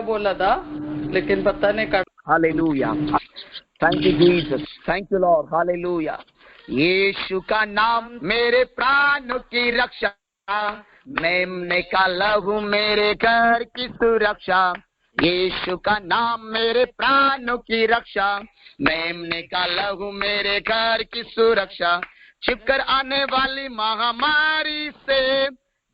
बोला था, लेकिन पता नहीं कट। Hallelujah, thank you Jesus, thank you Lord, hallelujah. Yeshu का नाम मेरे प्राणों की रक्षा, मैं निकाला हूँ मेरे घर की सुरक्षा। यीशु का नाम मेरे प्राणों की रक्षा, मैं निकाला हूँ मेरे घर की सुरक्षा। छिपकर आने वाली महामारी से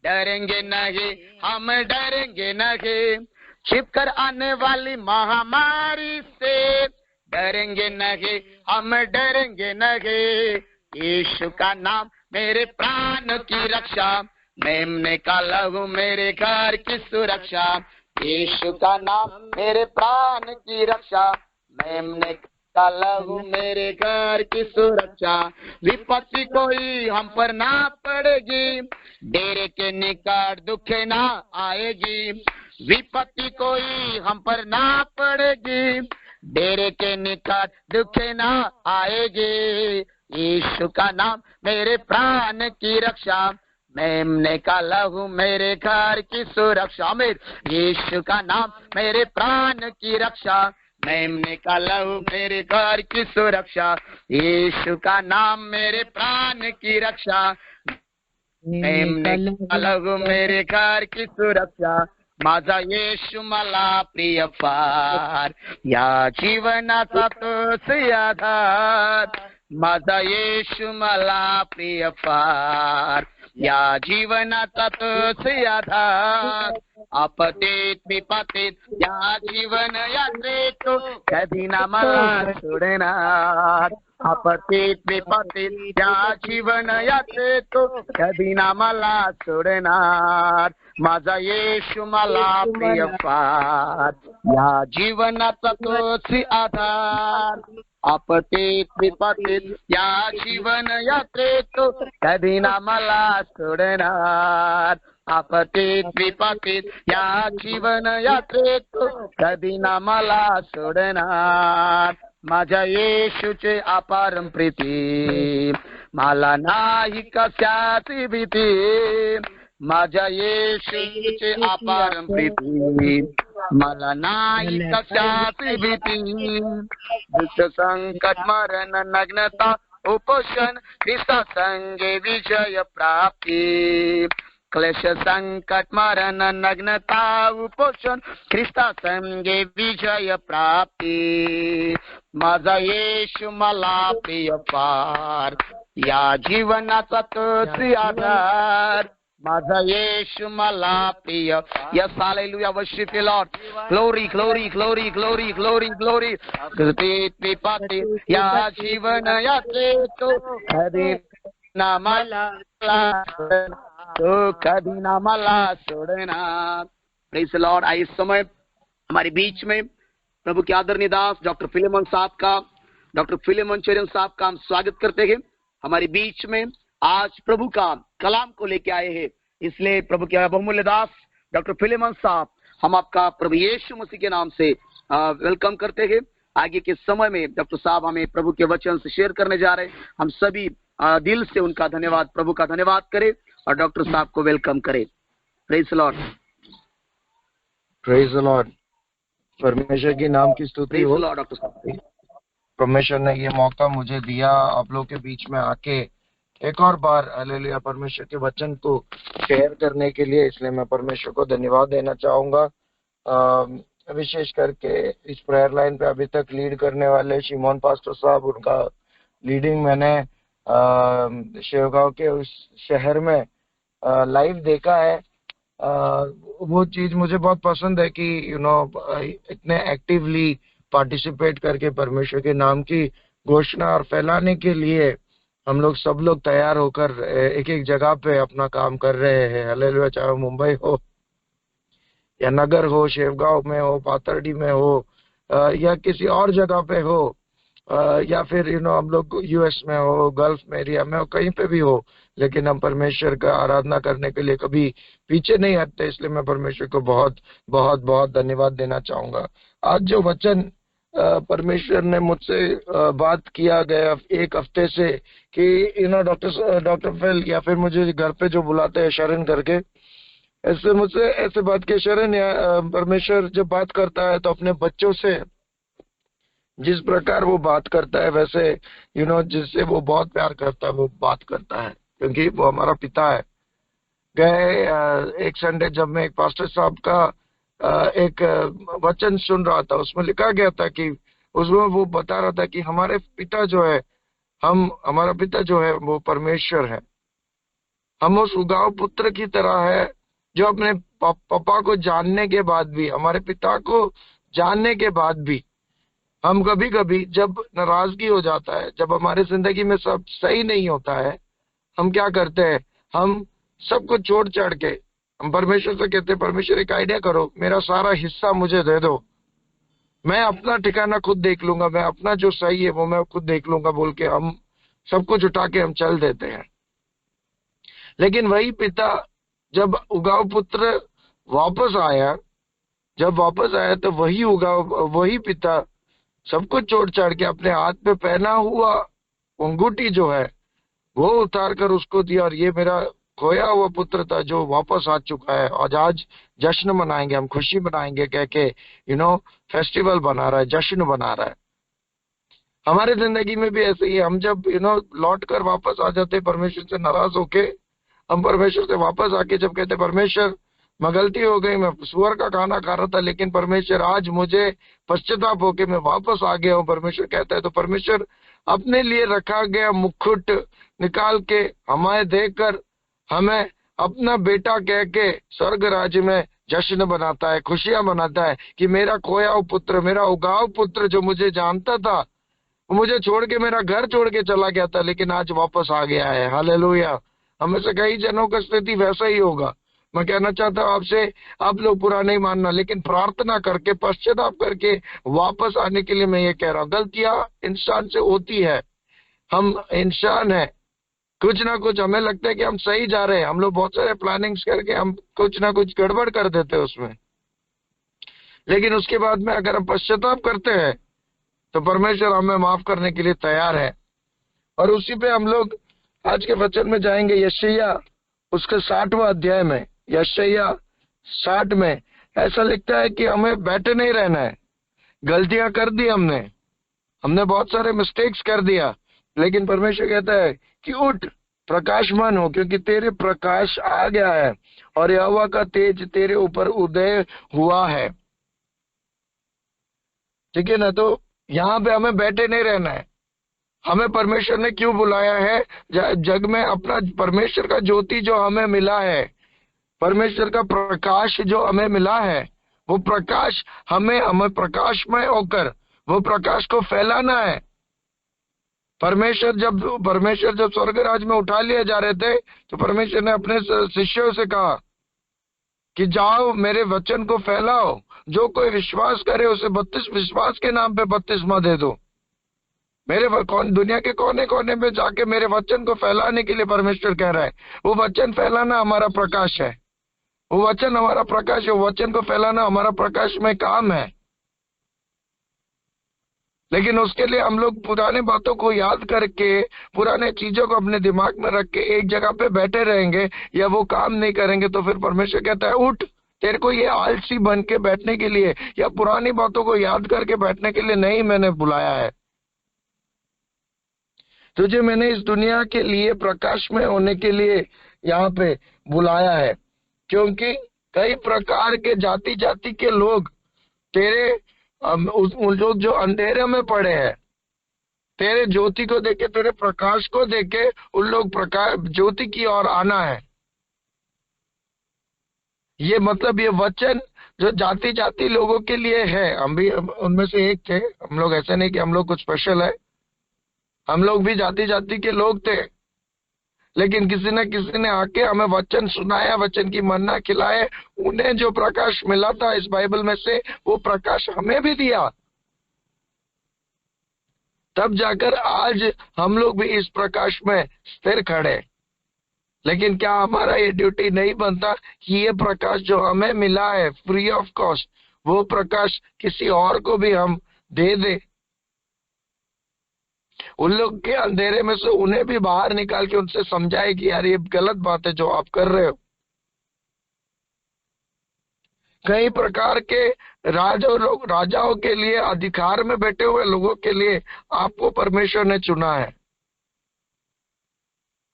डरेंगे नहीं, हम डरेंगे नहीं। छिपकर आने वाली महामारी से डरेंगे नहीं, हम डरेंगे नहीं। यीशु का नाम मेरे प्राण की रक्षा, मैं निकाला हूँ मेरे घर की सुरक्षा। यीशु का नाम मेरे प्राण की रक्षा, मैं निकाला हूँ मेरे घर की सुरक्षा। विपत्ति कोई हम पर ना पड़ेगी, डेरे के निकट दुख ना आएगी। विपत्ति कोई हम पर ना पड़ेगी, डेरे के निकट दुख ना आएगी। यीशु का नाम मेरे प्राण की रक्षा, मैं निकाला हूँ मेरे घर की सुरक्षा। मेरे यीशु का नाम मेरे प्राण की रक्षा, मैं निकाला हूँ मेरे घर की सुरक्षा। यीशु का नाम मेरे प्राण की रक्षा, मैं निकाला हूँ मेरे घर की सुरक्षा। माझा येशू मला प्रिय फार, या जीवनाचा तोच आधार। माझा येशू मला प्रिय फार, या जीवनाचा तोच आधार। आपत्तीत विपत्तीत या जीवन यात्रेत कधी ना मला सोडणार। आपत्तीत विपत्तीत या जीवन यात्रेत कधी ना मला सोडणार। माझा येशू मला प्रिय फार, या जीवनाचा तोच आधार। आपत्तीत विपत्तीत या जीवन यात्रेत कधी ना मला सोडणार। आपत्तीत विपत्तीत या जीवन यात्रेत कधी ना मला सोडणार। माझ्या येशूचे अपार प्रीती, मला नाही कशाची भीती। माझ्या येशूचे अपार प्रीती, मला नाही कशाची भीती। दुःख संकट मरण नग्नता उपोषण ख्रिस्ता संगे विजय प्राप्ती। क्लेश संकट मरण नग्नता उपोषण ख्रिस्ता संगे विजय प्राप्ती। माझा येशू मला प्रिय फार, या जीवनाचा तोच आधार। माझा येशू मला प्रिय। Yes hallelujah, worship you Lord, glory glory glory glory glory glory. विपत्तीत या जीवन यात्रेत कधी ना मला तो कधी ना मला सोडणार। Praise the Lord. इस समय हमारे बीच में प्रभु के आदरणीय दास डॉक्टर फिलेमन साहब का, डॉक्टर फिलेमन चरण साहब का हम स्वागत करते हैं। हमारे बीच में आज प्रभु का कलाम को लेके आए हैं, इसलिए प्रभु के बहुमूल्य दास डॉक्टर फिलेमन साहब, हम आपका प्रभु यीशु मसीह के नाम से वेलकम करते हैं। आगे के समय में डॉक्टर साहब हमें प्रभु के वचन से शेयर करने जा रहे हैं। हम सभी दिल से उनका धन्यवाद, प्रभु का धन्यवाद करें और डॉक्टर साहब को वेलकम करें। Praise the Lord, praise the Lord. परमेश्वर के नाम की स्तुति हो। डॉक्टर साहब, परमेश्वर ने ये मौका मुझे दिया आप लोग के बीच में आके एक और बार हालेलुया परमेश्वर के वचन को शेयर करने के लिए, इसलिए मैं परमेश्वर को धन्यवाद देना चाहूंगा। विशेष करके इस प्रेयर लाइन पे अभी तक लीड करने वाले शिमोन पास्टर साहब, उनका लीडिंग मैंने शेवगांव के उस शहर में लाइव देखा है। वो चीज मुझे बहुत पसंद है कि इतने एक्टिवली पार्टिसिपेट करके परमेश्वर के नाम की घोषणा और फैलाने के लिए हम लोग सब लोग तैयार होकर एक एक जगह पे अपना काम कर रहे हैं। हालेलुया, चाहे मुंबई हो या नगर हो, शेवगांव में हो, पाथर्डी में हो, या किसी और जगह पे हो, या फिर हम लोग यूएस में हो, गल्फ में एरिया में हो, कहीं पे भी हो, लेकिन हम परमेश्वर का आराधना करने के लिए कभी पीछे नहीं हटते। इसलिए मैं परमेश्वर को बहुत बहुत बहुत धन्यवाद देना चाहूंगा। आज जो वचन परमेश्वर ने मुझसे बात किया गया एक हफ्ते से कि डॉक्टर फिल, या फिर मुझे घर पे जो बुलाते हैं शरण करके, ऐसे मुझसे ऐसे बात के शरण परमेश्वर जब बात करता है तो अपने बच्चों से जिस प्रकार वो बात करता है वैसे जिससे वो बहुत प्यार करता है वो बात करता है, क्योंकि वो हमारा पिता है। गए एक संडे जब मैं एक पास्टर साहब का एक वचन सुन रहा था, उसमें लिखा गया था कि उसमें वो बता रहा था कि हमारे पिता जो है हमारा पिता जो है वो परमेश्वर है। हम उस उगाव पुत्र की तरह है जो अपने पापा को जानने के बाद भी, हमारे पिता को जानने के बाद भी हम कभी कभी जब नाराजगी हो जाता है, जब हमारे जिंदगी में सब सही नहीं होता है, हम क्या करते हैं, हम सबको छोड़ चढ़ के हम परमेश्वर से कहते हैं, परमेश्वर एक आइडिया करो, मेरा सारा हिस्सा मुझे दे दो, मैं अपना ठिकाना खुद देख लूंगा, मैं अपना जो सही है वो मैं खुद देख लूंगा बोल के हम सब कुछ उठा के हम चल देते हैं। लेकिन वही पिता जब उगाव पुत्र वापस आया, जब वापस आया तो वही पिता सब कुछ छोड़ छाड़ के अपने हाथ पे पहना हुआ अंगूठी जो है वो उतार कर उसको दिया, और ये मेरा खोया हुआ पुत्र था जो वापस आ चुका है। और आज जश्न मनाएंगे, हम खुशी मनाएंगे कह के फेस्टिवल बना रहा है, जश्न बना रहा है। हमारे जिंदगी में भी ऐसे ही, हम जब लौट कर वापस आ जाते परमेश्वर से नाराज होके, हम परमेश्वर से वापस आके जब कहते परमेश्वर मैं गलती हो गई, मैं सुअर का खाना खा रहा था, लेकिन परमेश्वर आज मुझे पश्चाताप होके मैं वापस आ गया हूँ, परमेश्वर कहता है, तो परमेश्वर अपने लिए रखा गया मुकुट निकाल के हमें देकर हमें अपना बेटा कह के स्वर्ग राज्य में जश्न बनाता है, खुशियां मनाता है कि मेरा खोया हुआ पुत्र, मेरा उगाव पुत्र जो मुझे जानता था, वो मुझे छोड़ के मेरा घर छोड़ के चला गया था, लेकिन आज वापस आ गया है। हालेलुया। हमें से कई जनों का स्थिति वैसा ही होगा। मैं कहना चाहता हूँ आपसे, आप लोग बुरा नहीं मानना, लेकिन प्रार्थना करके पश्चाताप करके वापस आने के लिए मैं ये कह रहा हूँ। गलतियां इंसान से होती है, हम इंसान है, कुछ ना कुछ हमें लगता है कि हम सही जा रहे हैं, हम लोग बहुत सारे प्लानिंग्स करके हम कुछ ना कुछ गड़बड़ कर देते हैं उसमें, लेकिन उसके बाद में अगर हम पश्चाताप करते हैं तो परमेश्वर हमें माफ करने के लिए तैयार है। और उसी पे हम लोग आज के वचन में जाएंगे, यशायाह उसके 60वां अध्याय में, यशायाह 60 में ऐसा लिखता है कि हमें बैठे नहीं रहना है। गलतियां कर दी हमने बहुत सारे मिस्टेक्स कर दिया, लेकिन परमेश्वर कहता है कि उठ, प्रकाशमान हो, क्योंकि तेरे प्रकाश आ गया है और यहोवा का तेज तेरे ऊपर उदय हुआ है। ठीक है ना? तो यहाँ पे हमें बैठे नहीं रहना है। हमें परमेश्वर ने क्यों बुलाया है जग में? अपना परमेश्वर का ज्योति जो हमें मिला है, परमेश्वर का प्रकाश जो हमें मिला है, वो प्रकाश हमें प्रकाशमय होकर वो प्रकाश को फैलाना है। परमेश्वर जब स्वर्ग राज में उठा लिए जा रहे थे तो परमेश्वर ने अपने शिष्यों से कहा कि जाओ मेरे वचन को फैलाओ, जो कोई विश्वास करे उसे विश्वास के नाम पे बपतिस्मा दे दो। दुनिया के कोने कोने में जाके मेरे वचन को फैलाने के लिए परमेश्वर कह रहा है। वो वचन फैलाना हमारा प्रकाश है, वो वचन हमारा प्रकाश है, वो वचन को फैलाना हमारा प्रकाश में काम है। लेकिन उसके लिए हम लोग पुराने बातों को याद करके, पुराने चीजों को अपने दिमाग में रख के एक जगह पे बैठे रहेंगे या वो काम नहीं करेंगे, तो फिर परमेश्वर कहता है उठ, तेरे को ये आलसी बन के बैठने के लिए या पुरानी बातों को याद करके बैठने के लिए नहीं मैंने बुलाया है। तुझे मैंने इस दुनिया के लिए प्रकाश में होने के लिए यहाँ पे बुलाया है, क्योंकि कई प्रकार के जाति जाति के लोग तेरे लोग जो अंधेरे में पड़े हैं, तेरे ज्योति को देखे, तेरे प्रकाश को देखे, उन लोग प्रकाश ज्योति की ओर आना है। ये मतलब ये वचन जो जाति जाति लोगों के लिए है, हम भी उनमें से एक थे। हम लोग ऐसे नहीं कि हम लोग कुछ स्पेशल है, हम लोग भी जाति जाति के लोग थे, लेकिन किसी ने आके हमें वचन सुनाया, वचन की मन्ना खिलाए। उन्हें जो प्रकाश मिला था इस बाइबल में से, वो प्रकाश हमें भी दिया, तब जाकर आज हम लोग भी इस प्रकाश में स्थिर खड़े। लेकिन क्या हमारा ये ड्यूटी नहीं बनता कि ये प्रकाश जो हमें मिला है फ्री ऑफ कॉस्ट, वो प्रकाश किसी और को भी हम दे दे? उन लोग के अंधेरे में से उन्हें भी बाहर निकाल के उनसे समझाए कि यार ये गलत बात है जो आप कर रहे हो। कई प्रकार के राजाओं के लिए, अधिकार में बैठे हुए लोगों के लिए आपको परमेश्वर ने चुना है।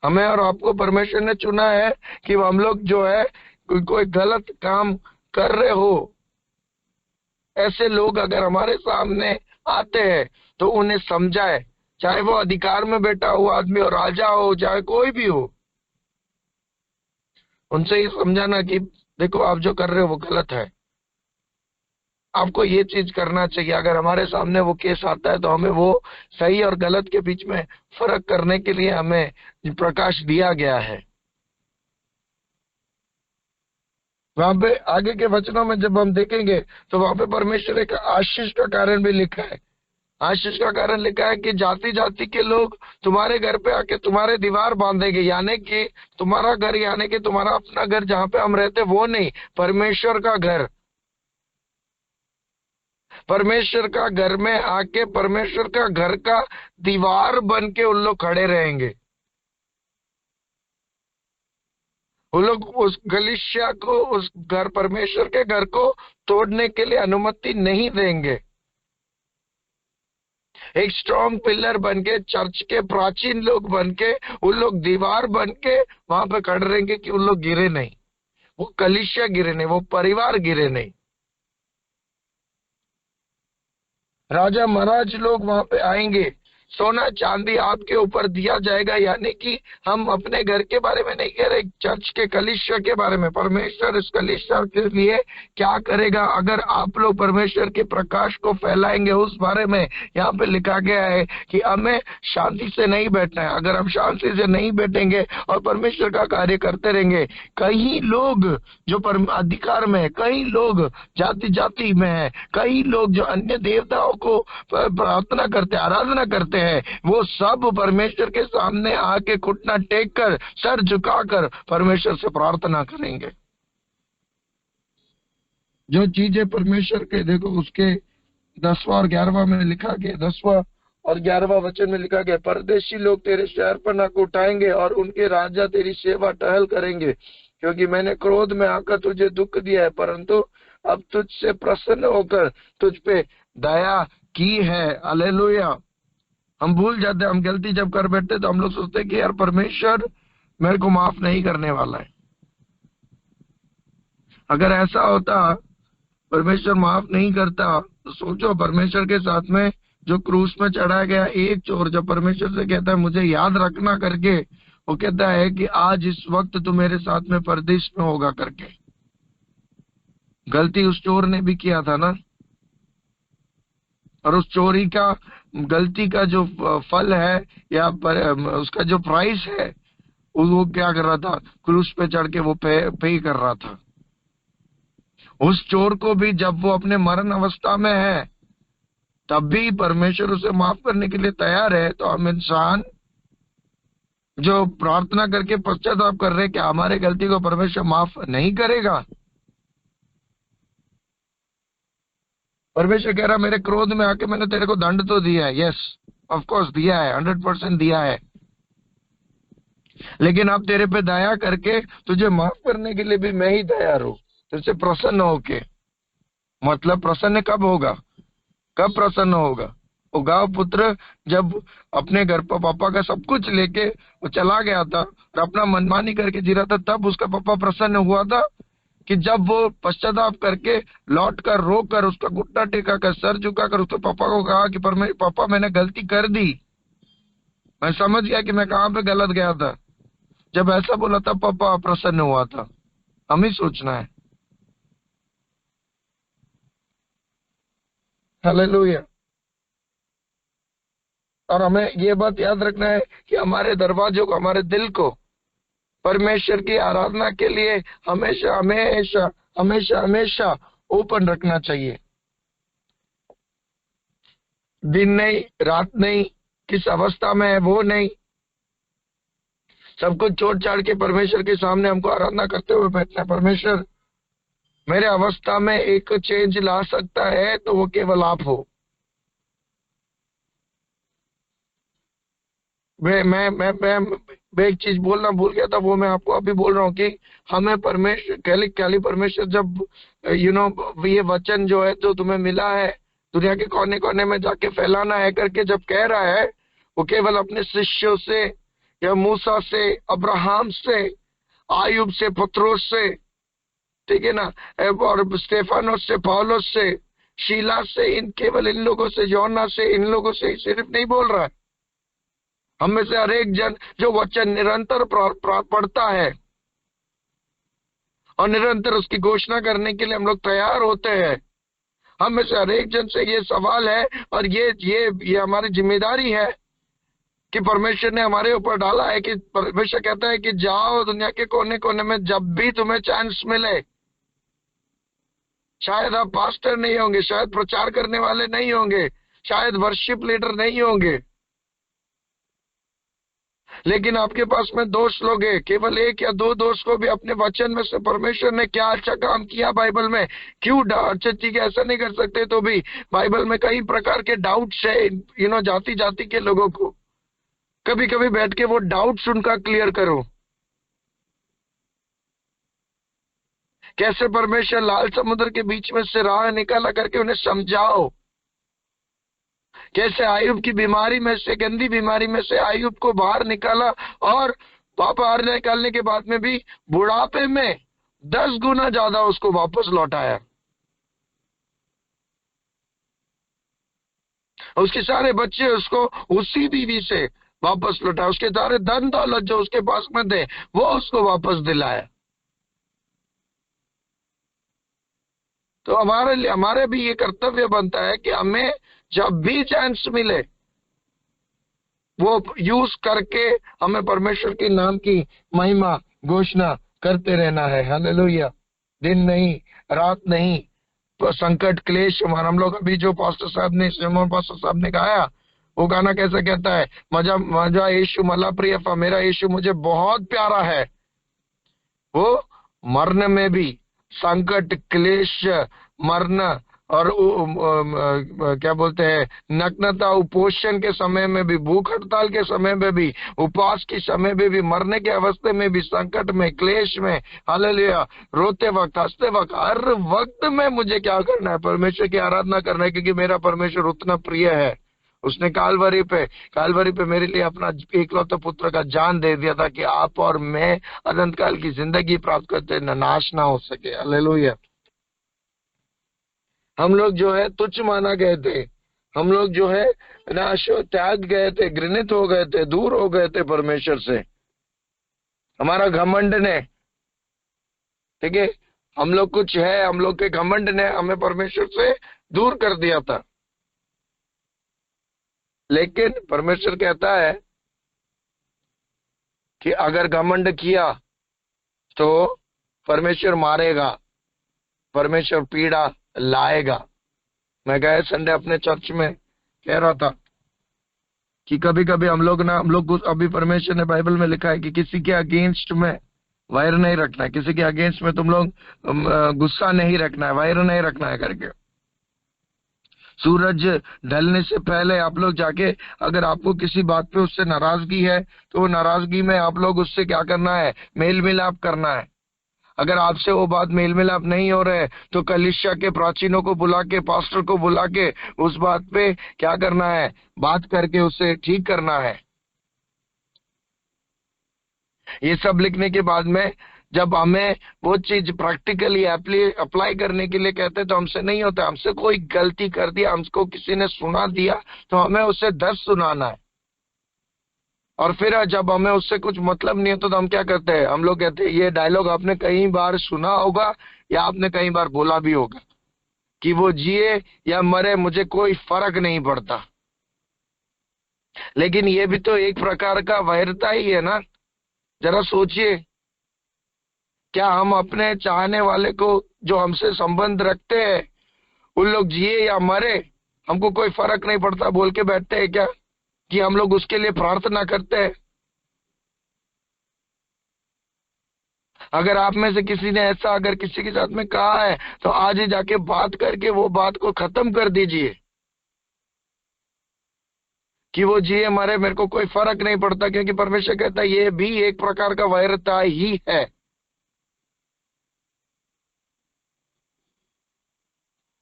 हमें और आपको परमेश्वर ने चुना है कि हम लोग जो है कोई गलत काम कर रहे हो, ऐसे लोग अगर हमारे सामने आते हैं तो उन्हें समझाए, चाहे वो अधिकार में बैठा हुआ आदमी हो, राजा हो, चाहे कोई भी हो, उनसे ये समझाना कि देखो आप जो कर रहे हो वो गलत है, आपको ये चीज करना चाहिए। अगर हमारे सामने वो केस आता है तो हमें वो सही और गलत के बीच में फर्क करने के लिए हमें प्रकाश दिया गया है। वहां पे आगे के वचनों में जब हम देखेंगे तो वहां पे परमेश्वर एक आशीष का कारण भी लिखा है। आशीष का कारण लिखा है कि जाति जाति के लोग तुम्हारे घर पे आके तुम्हारे दीवार बांधेंगे, यानी कि तुम्हारा घर, यानी कि तुम्हारा अपना घर जहाँ पे हम रहते वो नहीं, परमेश्वर का घर। परमेश्वर का घर में आके परमेश्वर का घर का दीवार बन के उन लोग खड़े रहेंगे। वो लोग उस कलीसिया को, उस घर, परमेश्वर के घर को तोड़ने के लिए अनुमति नहीं देंगे। एक स्ट्रॉन्ग पिलर बन के, चर्च के प्राचीन लोग बन के, उन लोग दीवार बन के वहां पे खड़े रहेंगे कि उन लोग गिरे नहीं, वो कलीसिया गिरे नहीं, वो परिवार गिरे नहीं। राजा महाराज लोग वहां पे आएंगे, सोना चांदी आपके ऊपर दिया जाएगा, यानी कि हम अपने घर के बारे में नहीं कह रहे, चर्च के कलीसिया के बारे में। परमेश्वर इस कलीसिया के लिए क्या करेगा अगर आप लोग परमेश्वर के प्रकाश को फैलाएंगे, उस बारे में यहाँ पे लिखा गया है कि हमें शांति से नहीं बैठना है। अगर हम शांति से नहीं बैठेंगे और परमेश्वर का कार्य करते रहेंगे, कई लोग जो अधिकार में है, कई लोग जाति जाति में है, कई लोग जो अन्य देवताओं को प्रार्थना करते, आराधना करते हैं, वो सब परमेश्वर के सामने आके घुटना टेक कर, सर झुकाकर परमेश्वर से प्रार्थना करेंगे। जो चीजें परमेश्वर के, देखो उसके 10वां और 11वां में लिखा गया, 10वां और 11वां वचन में लिखा गया, परदेशी लोग तेरे शहरपनाह को उठाएंगे और उनके राजा तेरी सेवा टहल करेंगे, क्योंकि मैंने क्रोध में आकर तुझे दुख दिया है, परंतु अब तुझसे प्रसन्न होकर तुझ पे दया की है। हालेलुया। हम भूल जाते, हम गलती जब कर बैठते तो हम लोग सोचते कि यार परमेश्वर मेरे को माफ नहीं करने वाला है। अगर ऐसा होता, परमेश्वर माफ नहीं करता, तो सोचो परमेश्वर के साथ में जो क्रूस में चढ़ाया गया एक चोर, जब परमेश्वर से कहता है मुझे याद रखना करके, वो कहता है कि आज इस वक्त तू मेरे साथ में परदेश में होगा करके। गलती उस चोर ने भी किया था ना, और उस चोरी का, गलती का जो फल है या उसका जो प्राइस है, वो क्या कर रहा था, क्रूस पे चढ़ के वो पे कर रहा था। उस चोर को भी जब वो अपने मरण अवस्था में है तब भी परमेश्वर उसे माफ करने के लिए तैयार है। तो हम इंसान जो प्रार्थना करके पश्चाताप कर रहे, क्या हमारे गलती को परमेश्वर माफ नहीं करेगा? परमेश्वर कह रहा मेरे क्रोध में आके मैंने तेरे को दंड तो दिया है, यस ऑफ कोर्स दिया है, 100% दिया है, लेकिन अब तेरे पे दया करके तुझे माफ करने के लिए भी मैं ही तैयार हूं, तुझसे प्रसन्न होके। मतलब प्रसन्न कब होगा, कब प्रसन्न होगा? वो गांव पुत्र जब अपने घर पर पापा का सब कुछ लेके वो चला गया था और अपना मनमानी करके जी रहा था, तब उसका पापा प्रसन्न हुआ था कि जब वो पश्चाताप करके लौट कर, रो कर, उसका घुटना टेका कर, सर झुका कर उसके पापा को कहा कि पापा मैंने गलती कर दी, मैं समझ गया कि मैं कहाँ पे गलत गया था। जब ऐसा बोला तब पापा प्रसन्न हुआ था। हम ही सोचना है। हालेलुया। और हमें ये बात याद रखना है कि हमारे दरवाजों को, हमारे दिल को परमेश्वर की आराधना के लिए हमेशा हमेशा हमेशा हमेशा ओपन रखना चाहिए। दिन नहीं, रात नहीं, किस अवस्था में है वो नहीं, सब कुछ छोड़ छाड़ के परमेश्वर के सामने हमको आराधना करते हुए बैठना। परमेश्वर मेरे अवस्था में एक चेंज ला सकता है तो वो केवल आप हो। मैं एक चीज बोलना भूल गया था, वो मैं आपको अभी बोल रहा हूँ कि हमें परमेश्वर कैली परमेश्वर जब ये वचन जो है जो तुम्हें मिला है दुनिया के कोने कोने में जाके फैलाना है करके जब कह रहा है, वो केवल अपने शिष्यों से या मूसा से, अब्राहम से, आयुब से, पत्रोस से, ठीक है ना, और स्टेफानोस से, पौलुस से, शीला से, इन केवल इन लोगों से, योना से, इन लोगों से सिर्फ नहीं बोल रहा है। हम में से हर एक जन जो वचन निरंतर पढ़ता है और निरंतर उसकी घोषणा करने के लिए हम लोग तैयार होते हैं, हम में से हर एक जन से ये सवाल है और ये हमारी जिम्मेदारी है कि परमेश्वर ने हमारे ऊपर डाला है कि परमेश्वर कहता है कि जाओ दुनिया के कोने कोने में, जब भी तुम्हें चांस मिले। शायद आप पास्टर नहीं होंगे, शायद प्रचार करने वाले नहीं होंगे, शायद वर्शिप लीडर नहीं होंगे, लेकिन आपके पास में दोस्त लोग हैं, केवल एक या दो दोस्त को भी अपने वचन में से परमेश्वर ने क्या अच्छा काम किया बाइबल में, क्यों अच्छा ठीक है ऐसा नहीं कर सकते, तो भी बाइबल में कई प्रकार के डाउट्स है, जाति जाति के लोगों को कभी कभी बैठ के वो डाउट्स उनका क्लियर करो। कैसे परमेश्वर लाल समुद्र के बीच में से राह निकाला करके उन्हें समझाओ। कैसे आयुब की बीमारी में से, गंदी बीमारी में से आयुब को बाहर निकाला और बाहर निकालने के बाद में भी बुढ़ापे में 10 गुना ज्यादा उसको वापस लौटाया। उसके सारे बच्चे उसको उसी बीवी से वापस लौटाया, उसके सारे धन दौलत जो उसके पास में थे वो उसको वापस दिलाया। तो हमारे भी ये कर्तव्य बनता है कि हमें जब भी चांस मिले वो यूज करके हमें परमेश्वर के नाम की महिमा घोषणा करते रहना है। हालेलुया। दिन नहीं, रात नहीं, तो संकट क्लेश हम लोग अभी जो पास्टर साहब ने, सिमोन पास्टर साहब ने गाया, वो गाना कैसे कहता है, मजा यीशु मला प्रिय था, मेरा यीशु मुझे बहुत प्यारा है। वो मरने में भी, संकट क्लेश, मरना और क्या बोलते हैं, नग्नता उपोषण के समय में भी, भूख हड़ताल के समय में भी, उपवास के समय में भी, मरने के अवस्थे में भी, संकट में, क्लेश में, हालेलुया, रोते वक्त, हंसते वक्त, हर वक्त में मुझे क्या करना है, परमेश्वर की आराधना करना है, क्योंकि मेरा परमेश्वर उतना प्रिय है। उसने कालवरी पे मेरे लिए अपना एकलौता पुत्र का जान दे दिया था कि आप और मैं अनंत काल की जिंदगी प्राप्त करते नाश ना हो सके। हालेलुया। हम लोग जो है तुच्छ माना गए थे, हम लोग जो है नाश त्याग गए थे, घृणित हो गए थे, दूर हो गए थे परमेश्वर से। हमारा घमंड ने, ठीक है, हम लोग कुछ है, हम लोग के घमंड ने हमें परमेश्वर से दूर कर दिया था। लेकिन परमेश्वर कहता है कि अगर घमंड किया तो परमेश्वर मारेगा, परमेश्वर पीड़ा लाएगा। मैं गए संडे अपने चर्च में कह रहा था कि कभी कभी हम लोग अभी परमेश्वर ने बाइबल में लिखा है कि किसी के अगेंस्ट में वैर नहीं रखना है, किसी के अगेंस्ट में तुम लोग गुस्सा नहीं रखना है, वैर नहीं रखना है करके। सूरज ढलने से पहले आप लोग जाके, अगर आपको किसी बात पे उससे नाराजगी है तो वो नाराजगी में आप लोग उससे क्या करना है, मेल मिलाप करना है। अगर आपसे वो बात मेल मिलाप नहीं हो रहे तो कलीसिया के प्राचीनों को बुला के, पास्टर को बुला के उस बात पे क्या करना है, बात करके उसे ठीक करना है। ये सब लिखने के बाद में जब हमें वो चीज प्रैक्टिकली अप्लाई करने के लिए कहते तो हमसे नहीं होता। हमसे कोई गलती कर दिया, हमको किसी ने सुना दिया तो हमें उससे 10 सुनाना है। और फिर जब हमें उससे कुछ मतलब नहीं होता तो हम क्या करते हैं, हम लोग कहते हैं, ये डायलॉग आपने कई बार सुना होगा या आपने कई बार बोला भी होगा कि वो जिए या मरे मुझे कोई फर्क नहीं पड़ता। लेकिन ये भी तो एक प्रकार का वैरता ही है ना। जरा सोचिए, क्या हम अपने चाहने वाले को जो हमसे संबंध रखते हैं, उन लोग जिए या मरे हमको कोई फर्क नहीं पड़ता बोल के बैठते हैं क्या, कि हम लोग उसके लिए प्रार्थना करते हैं? अगर आप में से किसी ने ऐसा अगर किसी के साथ में कहा है तो आज ही जाके बात करके वो बात को खत्म कर दीजिए। कि वो जिए मरे मेरे को कोई फर्क नहीं पड़ता, क्योंकि परमेश्वर कहता है ये भी एक प्रकार का वैरता ही है।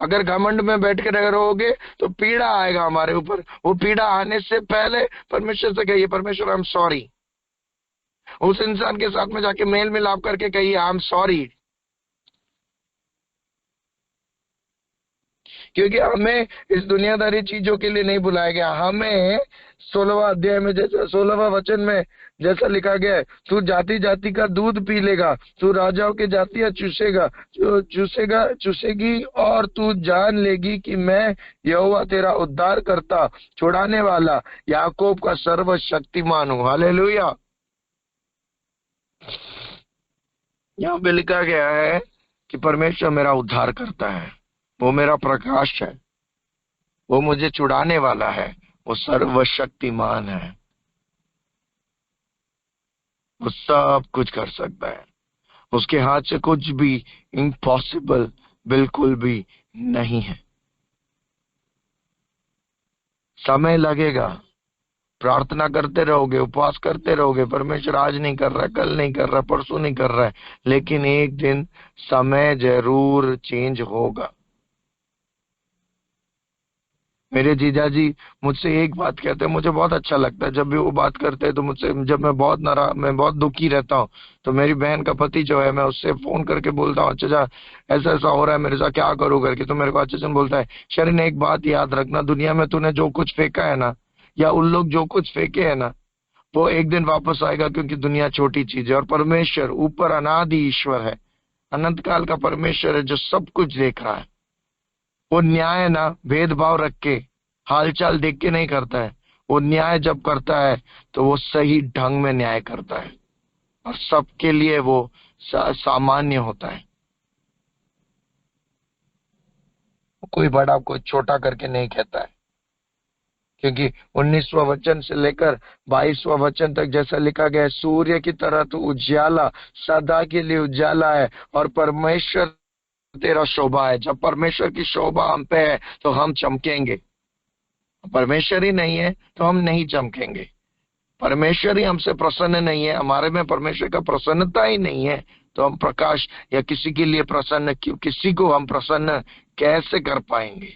अगर घमंड में बैठ के रहोगे तो पीड़ा आएगा हमारे ऊपर। वो पीड़ा आने से पहले परमेश्वर से कहिए, परमेश्वर आई एम सॉरी। उस इंसान के साथ में जाके मेल मिलाप करके कहिए आई एम सॉरी, क्योंकि हमें इस दुनियादारी चीजों के लिए नहीं बुलाया गया। हमें 16वां अध्याय में, जैसा 16वां वचन में जैसा लिखा गया है, तू जाति जाति का दूध पी लेगा, तू राजाओं की जातियां चूसेगी, और तू जान लेगी कि मैं यहोवा तेरा उद्धार करता, छुड़ाने वाला, याकूब का सर्वशक्तिमान हूँ। हालेलुया। यहाँ पे लिखा गया है कि परमेश्वर मेरा उद्धार करता है, वो मेरा प्रकाश है, वो मुझे छुड़ाने वाला है, वो सर्वशक्तिमान है, वो सब कुछ कर सकता है। उसके हाथ से कुछ भी इम्पॉसिबल बिल्कुल भी नहीं है। समय लगेगा, प्रार्थना करते रहोगे, उपवास करते रहोगे, परमेश्वर आज नहीं कर रहा, कल नहीं कर रहा, परसों नहीं कर रहा है, लेकिन एक दिन समय जरूर चेंज होगा। मेरे जीजा जी मुझसे एक बात कहते हैं, मुझे बहुत अच्छा लगता है जब भी वो बात करते हैं। तो मुझसे, जब मैं बहुत दुखी रहता हूँ, तो मेरी बहन का पति जो है, मैं उससे फोन करके बोलता हूँ, अच्छा ऐसा ऐसा हो रहा है मेरे साथ, क्या करूँ करके। तो मेरे को अच्छा बोलता है, शरीन एक बात याद रखना, दुनिया में तूने जो कुछ फेंका है ना, या उन लोग जो कुछ फेंके है ना, वो एक दिन वापस आएगा, क्योंकि दुनिया छोटी चीज है और परमेश्वर ऊपर अनादि ईश्वर है, अनंत काल का परमेश्वर है जो सब कुछ देख रहा है। वो न्याय ना भेदभाव रख के, हालचाल देख के नहीं करता है। वो न्याय जब करता है तो वो सही ढंग में न्याय करता है, और सबके लिए वो सामान्य होता है। कोई बड़ा कोई छोटा करके नहीं कहता है, क्योंकि 19वां वचन से लेकर 22वां वचन तक जैसा लिखा गया है, सूर्य की तरह तो उज्याला सदा के लिए उज्याला है, और परमेश्वर तेरा शोभा है। जब परमेश्वर की शोभा हम पे है तो हम चमकेंगे। परमेश्वर ही नहीं है तो हम नहीं चमकेंगे। परमेश्वर ही हमसे प्रसन्न नहीं है, हमारे में परमेश्वर का प्रसन्नता ही नहीं है, तो हम प्रकाश या किसी के लिए प्रसन्न, किसी को हम प्रसन्न कैसे कर पाएंगे?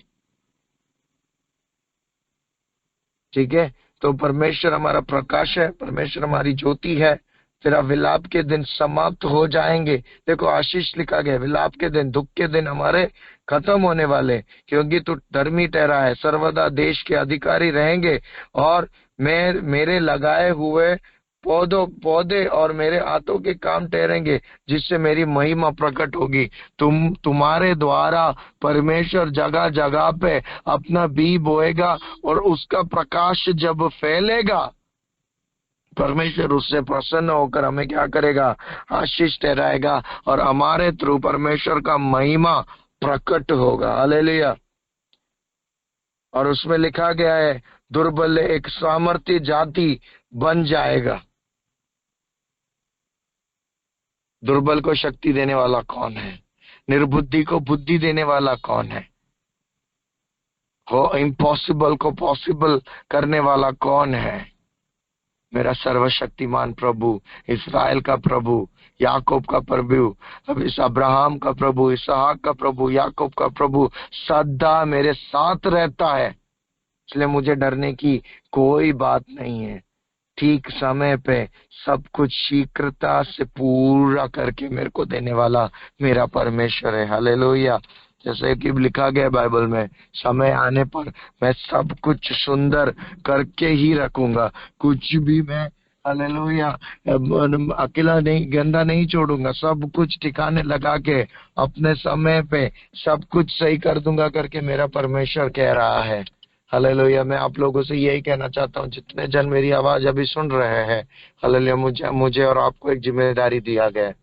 ठीक है, तो परमेश्वर हमारा प्रकाश है, परमेश्वर हमारी ज्योति है। तेरा विलाप के दिन समाप्त हो जाएंगे। देखो आशीष लिखा गया, विलाप के दिन, दुख के दिन हमारे खत्म होने वाले, क्योंकि तू धर्मी ठहरा है, सर्वदा देश के अधिकारी रहेंगे, और मेरे लगाए हुए पौधे और मेरे हाथों के काम ठहरेंगे, जिससे मेरी महिमा प्रकट होगी। तुम्हारे द्वारा परमेश्वर जगह जगह पे अपना बी बोएगा, और उसका प्रकाश जब फैलेगा, परमेश्वर उससे प्रसन्न होकर हमें क्या करेगा? आशीष ठहराएगा, और हमारे थ्रू परमेश्वर का महिमा प्रकट होगा। हालेलुया। और उसमें लिखा गया है, दुर्बल एक सामर्थ्य जाति बन जाएगा। दुर्बल को शक्ति देने वाला कौन है? निर्बुद्धि को बुद्धि देने वाला कौन है? हो इम्पॉसिबल को पॉसिबल करने वाला कौन है? मेरा सर्वशक्तिमान प्रभु, इस्राएल का प्रभु, याकूब का प्रभु, अब इस अब्राहम का प्रभु, इसहाक का प्रभु, याकूब का प्रभु सदा मेरे साथ रहता है। इसलिए मुझे डरने की कोई बात नहीं है। ठीक समय पे सब कुछ शीघ्रता से पूरा करके मेरे को देने वाला मेरा परमेश्वर है। हालेलुया। जैसे कि लिखा गया बाइबल में, समय आने पर मैं सब कुछ सुंदर करके ही रखूंगा, कुछ भी मैं, हालेलुया, अकेला नहीं, गंदा नहीं छोड़ूंगा, सब कुछ ठिकाने लगा के अपने समय पे सब कुछ सही कर दूंगा करके मेरा परमेश्वर कह रहा है। हालेलुया। मैं आप लोगों से यही कहना चाहता हूँ, जितने जन मेरी आवाज अभी सुन रहे हैं, हालेलुया, मुझे और आपको एक जिम्मेदारी दिया गया है।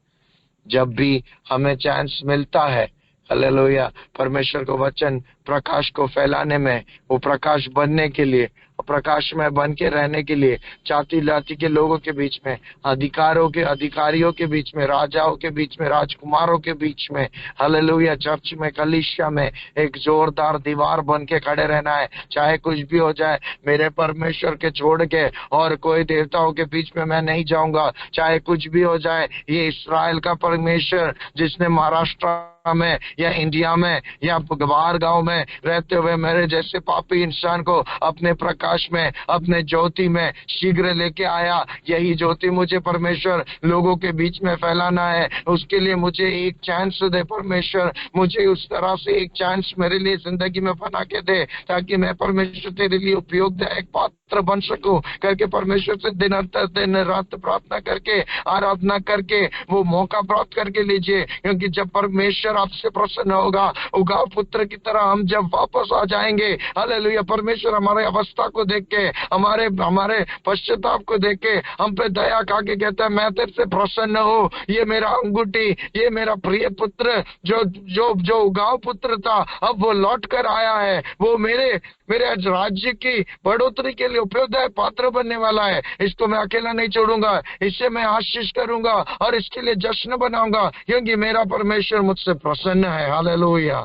जब भी हमें चांस मिलता है, हालेलुया, परमेश्वर को वचन प्रकाश को फैलाने में, वो प्रकाश बनने के लिए प्रकाश में बन के रहने के लिए, जाति जाति के लोगों के बीच में, अधिकारियों के बीच में, राजाओं के बीच में, राजकुमारों के बीच में, हालेलुया, चर्च में, कलीसिया में एक जोरदार दीवार बन के खड़े रहना है। चाहे कुछ भी हो जाए, मेरे परमेश्वर के छोड़ के और कोई देवताओं के बीच में मैं नहीं जाऊंगा। चाहे कुछ भी हो जाए, ये इस्राएल का परमेश्वर जिसने महाराष्ट्र में या इंडिया में या बाहर गांव में रहते हुए मेरे जैसे पापी इंसान को अपने प्रकाश में, अपने ज्योति में शीघ्र लेके आया, यही ज्योति मुझे परमेश्वर लोगों के बीच में फैलाना है। उसके लिए मुझे एक चांस दे परमेश्वर, मुझे उस तरह से एक चांस मेरे लिए जिंदगी में बना के दे, ताकि मैं परमेश्वर तेरे लिए उपयोगदायक पात्र बन सकूं करके परमेश्वर से दिन रात प्रार्थना करके, आराधना करके वो मौका प्राप्त करके लीजिए। क्योंकि जब परमेश्वर आपसे प्रसन्न होगा, उगाव पुत्र की तरह हम जब वापस आ जाएंगे, हालेलुया, परमेश्वर हमारे अवस्था को देख के, हमारे पश्चाताप को देख के हम पे दया करके कहता है, मैं तेरे से प्रसन्न हूँ। ये मेरा अंगूठी, ये मेरा प्रिय पुत्र जो उगाव पुत्र था, अब वो लौट कर आया है। वो मेरे राज्य की बढ़ोतरी के लिए उपयोगदायक पात्र बनने वाला है। इसको मैं अकेला नहीं छोड़ूंगा, इससे मैं आशीष करूंगा और इसके लिए जश्न बनाऊंगा, क्योंकि मेरा परमेश्वर मुझसे प्रसन्न है। हालेलुया।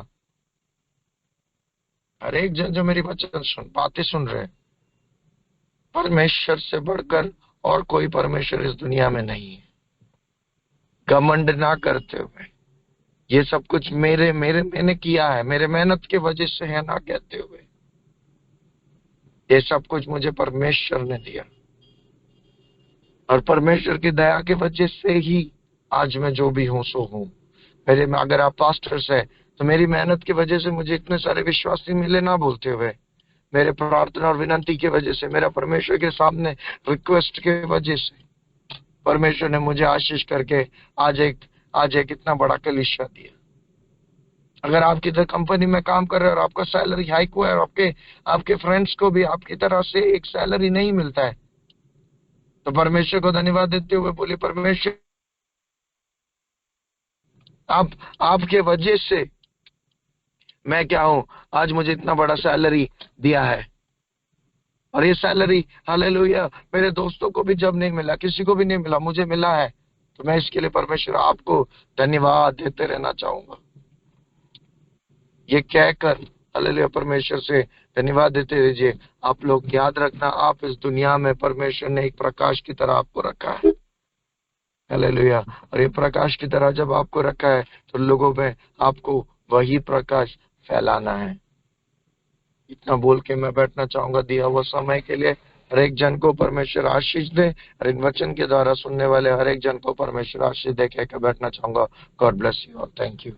हर एक जन जो मेरी बातें सुन रहे, परमेश्वर से बढ़कर और कोई परमेश्वर इस दुनिया में नहीं है। घमंड ना करते हुए, ये सब कुछ मैंने किया है, मेरे मेहनत के वजह से है ना कहते हुए, ये सब कुछ मुझे परमेश्वर ने दिया और परमेश्वर की दया की वजह से ही आज मैं जो भी हूं सो हूं। मेरे में अगर आप पास्टर्स है तो मेरी मेहनत की वजह से मुझे इतने सारे विश्वासी मिले ना बोलते हुए, मेरे प्रार्थना और विनंती की वजह से, मेरा परमेश्वर के सामने रिक्वेस्ट के वजह से परमेश्वर ने मुझे आशीष करके आज एक इतना बड़ा कलीसिया दिया। अगर आप किधर कंपनी में काम कर रहे हो और आपका सैलरी हाइक हुआ है और आपके फ्रेंड्स को भी आपकी तरह से एक सैलरी नहीं मिलता है, तो परमेश्वर को धन्यवाद देते हुए बोलिए, परमेश्वर आपके वजह से मैं क्या हूं, आज मुझे इतना बड़ा सैलरी दिया है। और ये सैलरी, हालेलुया, मेरे दोस्तों को भी जब नहीं मिला, किसी को भी नहीं मिला, मुझे मिला है, तो मैं इसके लिए परमेश्वर आपको धन्यवाद देते रहना चाहूंगा। ये कहकर हालेलुया परमेश्वर से धन्यवाद देते रहिए। आप लोग याद रखना, आप इस दुनिया में परमेश्वर ने एक प्रकाश की तरह आपको रखा है। हालेलुया। और ये प्रकाश की तरह जब आपको रखा है तो लोगों में आपको वही प्रकाश फैलाना है। इतना बोल के मैं बैठना चाहूंगा दिया हुआ समय के लिए। हर एक जन को परमेश्वर आशीष दे और इन वचन के द्वारा सुनने वाले हर एक जन को परमेश्वर आशीष दे कहकर बैठना चाहूंगा। God bless you all. Thank you.